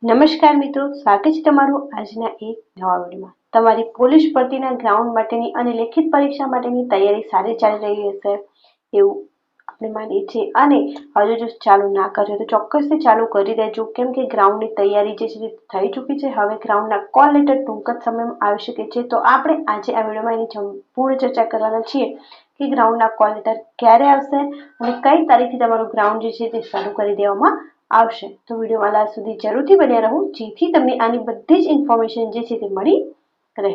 નમસ્કાર મિત્રો, સ્વાગત છે તમારું આજના એક નવા વિડીયોમાં। તમારી પોલીસ ભરતીના ગ્રાઉન્ડ માટેની અને લેખિત પરીક્ષા માટેની તૈયારી સારી ચાલી રહી હશે એવું આપણે માનીએ છીએ। અને હજુ જો ચાલુ ના કર્યો તો ચોક્કસથી ચાલુ કરી દેજો, કેમ કે ગ્રાઉન્ડની તૈયારી જે છે થઈ ચૂકી છે। હવે ગ્રાઉન્ડના કોલ લેટર ટૂંક જ સમયમાં આવી શકે છે। તો આપણે આજે આ વિડીયોમાં એની સંપૂર્ણ ચર્ચા કરવાના છીએ કે ગ્રાઉન્ડના કોલ લેટર ક્યારે આવશે અને કઈ તારીખથી તમારું ગ્રાઉન્ડ જે છે તે શરૂ કરી દેવામાં આવશે। તો વિડીયોમાં લાસ્ટ સુધી જરૂરથી બન્યા રહો, જેથી તમને આની બધી જ ઇન્ફોર્મેશન જે છે તે મળી રહે।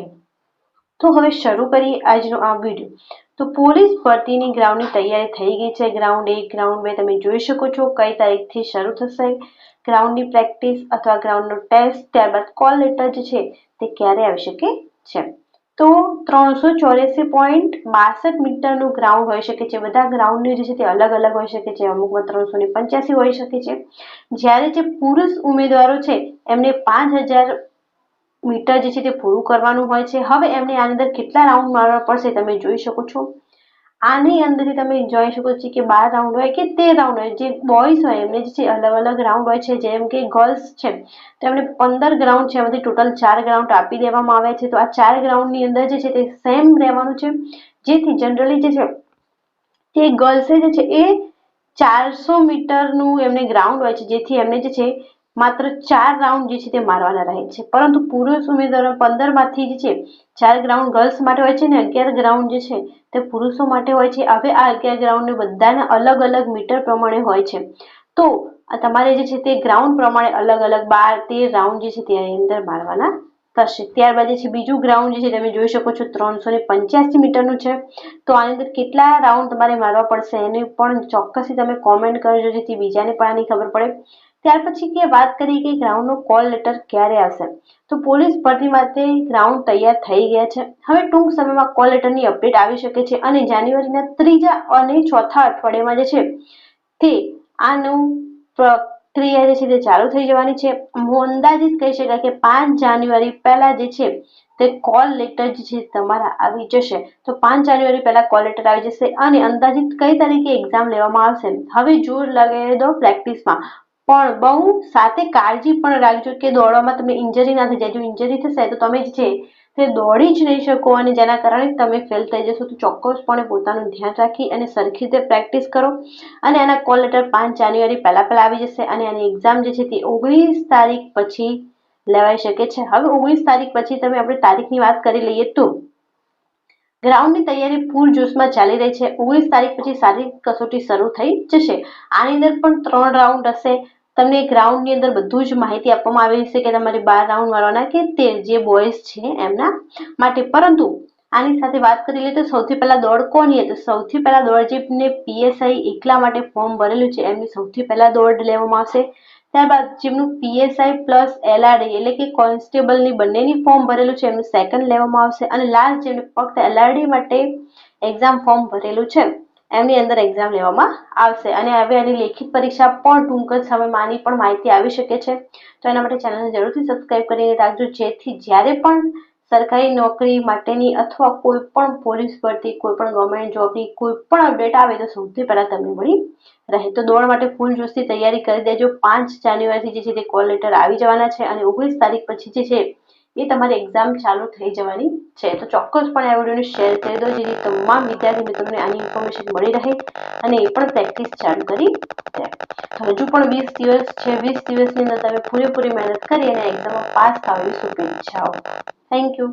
તો હવે શરૂ કરીએ આજનો આ વિડીયો। તો પોલીસ ભરતીની ગ્રાઉન્ડની તૈયારી થઈ ગઈ છે। ગ્રાઉન્ડ 1, ગ્રાઉન્ડ 2 તમે જોઈ શકો છો કઈ તારીખથી શરૂ થશે। ગ્રાઉન્ડની પ્રેક્ટિસ અથવા ગ્રાઉન્ડનો ટેસ્ટ, ત્યારબાદ કોલ લેટર જે છે તે ક્યારે આવી શકે છે। તો 384.62 મીટરનું ગ્રાઉન્ડ હોઈ શકે છે। બધા ગ્રાઉન્ડની જે છે તે અલગ અલગ હોઈ શકે છે। અમુકમાં 385 હોઈ શકે છે। જ્યારે જે પુરુષ ઉમેદવારો છે એમને 5000 મીટર જે છે તે પૂરું કરવાનું હોય છે। હવે એમને આની અંદર કેટલા રાઉન્ડ મારવા પડશે તમે જોઈ શકો છો। આની અંદરથી તમે જોઈ શકો છો કે 12 રાઉન્ડ હોય કે 13 રાઉન્ડ હોય, જે બોયઝ હોય એમને જે છે અલગ અલગ રાઉન્ડ હોય છે। જેમ કે ગર્લ્સ છે તો એમને 15 ગ્રાઉન્ડ છે, એમાંથી ટોટલ 4 ગ્રાઉન્ડ આપી દેવામાં આવે છે। તો આ 4 ગ્રાઉન્ડની અંદર જે છે તે સેમ રહેવાનું છે, જેથી જનરલી જે છે તે ગર્લ્સે જે છે એ 400 મીટરનું એમને ગ્રાઉન્ડ હોય છે, જેથી એમને જે છે માત્ર 4 રાઉન્ડ જે છે તે મારવાના રહે છે। પરંતુ પુરુષ ઉમેદવારો 15 માંથી જે છે 4 ગ્રાઉન્ડ ગર્લ્સ માટે હોય છે ને 11 ગ્રાઉન્ડ જે છે તે પુરુષો માટે હોય છે। હવે આ 11 ગ્રાઉન્ડ બધાના અલગ અલગ મીટર પ્રમાણે હોય છે। તો તમારે જે છે તે ગ્રાઉન્ડ પ્રમાણે અલગ અલગ 12-13 રાઉન્ડ જે છે તે અંદર મારવાના થશે। ત્યારબાદ જે છે બીજું ગ્રાઉન્ડ જે છે તમે જોઈ શકો છો 385 મીટરનું છે। તો આની અંદર કેટલા રાઉન્ડ તમારે મારવા પડશે એની પણ ચોક્કસથી તમે કોમેન્ટ કરજો, જેથી બીજાને પણ આની ખબર પડે। ત્યાર પછી કે વાત કરીએ કે ગ્રાઉન્ડનો કોલ લેટર ક્યારે આવશે, તો પોલીસ ભરતી માટે ગ્રાઉન્ડ તૈયાર થઈ ગયા છે। હવે ટૂંક સમયમાં કોલ લેટરની અપડેટ આવી શકે છે અને જાન્યુઆરીના 3જા અને 4થા અઠવાડિયામાં જે છે તે આનું પ્રક્રિયા જે છે તે ચાલુ થઈ જવાની છે। અંદાજિત કહી શકાય કે 5 જાન્યુઆરી પહેલા જે છે તે કોલ લેટર જે છે તમારા આવી જશે। તો 5 જાન્યુઆરી પહેલા કોલ લેટર આવી જશે અને અંદાજિત કઈ તારીખે એક્ઝામ લેવામાં આવશે હવે જોર લગાવી દો પ્રેક્ટિસમાં। પણ બહુ સાથે કાળજી પણ રાખજો કે દોડવામાં તમને ઇન્જરી ના થઈ જાય। જો ઇન્જરી થશે તો તમે જે છે તે દોડી જ નહીં શકો અને જેના કારણે તમે ફેલ થઈ જશો। તો ચોક્કસપણે પોતાનું ધ્યાન રાખી અને સરખી રીતે પ્રેક્ટિસ કરો અને આના કોલ લેટર 5 જાન્યુઆરી પહેલા આવી જશે અને આની એક્ઝામ જે છે તે 19 તારીખ પછી લેવાઈ શકે છે। હવે 19 તારીખ પછી તમે આપણે તારીખની વાત કરી લઈએ તો ગ્રાઉન્ડની તૈયારી પૂરજોશમાં ચાલી રહી છે। 19 તારીખ પછી શારીરિક કસોટી શરૂ થઈ જશે। આની અંદર પણ 3 રાઉન્ડ હશે। તમને ગ્રાઉન્ડની અંદર બધું જ માહિતી આપવામાં આવી છે કે તમારે 12 રાઉન્ડ મારવાના કે 13 જે બોયઝ છે એમના માટે। પરંતુ આની સાથે વાત કરી લઈએ તો સૌથી પહેલા દોડ કોની, તો સૌથી પહેલા દોડ જેમને પીએસઆઈ એકલા માટે ફોર્મ ભરેલું છે એમની સૌથી પહેલા દોડ લેવામાં આવશે। ત્યારબાદ જેમનું પીએસઆઈ પ્લસ એલઆરડી એટલે કે કોન્સ્ટેબલની બંનેની ફોર્મ ભરેલું છે એમનું સેકન્ડ લેવામાં આવશે। અને લાસ્ટ જેમને ફક્ત એલઆરડી માટે એક્ઝામ ફોર્મ ભરેલું છે એમની અંદર એક્ઝામ લેવામાં આવશે। અને હવે આની લેખિત પરીક્ષા પણ ટૂંક જ સમયમાં આની પણ માહિતી આવી શકે છે। તો એના માટે ચેનલને જરૂરથી સબસ્ક્રાઇબ કરીને રાખજો, જેથી જ્યારે પણ સરકારી નોકરી માટેની અથવા કોઈ પણ પોલીસ ભરતી, કોઈ પણ ગવર્મેન્ટ જોબની કોઈ પણ અપડેટ આવે તો સૌથી પહેલા તમને મળી રહે। તો દોડ માટે ફૂલ જોશથી તૈયારી કરી દેજો। 5 જાન્યુઆરીથી જે છે તે કોલ લેટર આવી જવાના છે અને 19 તારીખ પછી જે છે એ તમારી એક્ઝામ ચાલુ થઈ જવાની છે। તો ચોક્કસપણે આ વિડીયોને શેર કરી દો, જેથી તમામ વિદ્યાર્થી મિત્રોને આની ઇન્ફોર્મેશન મળી રહે અને એ પણ પ્રેક્ટિસ ચાલુ કરી દે। હજુ પણ 20 દિવસ છે, 20 દિવસની અંદર તમે પૂરેપૂરી મહેનત કરી અને એક્ઝામમાં પાસ થાવ એવી શુભેચ્છાઓ। Thank you.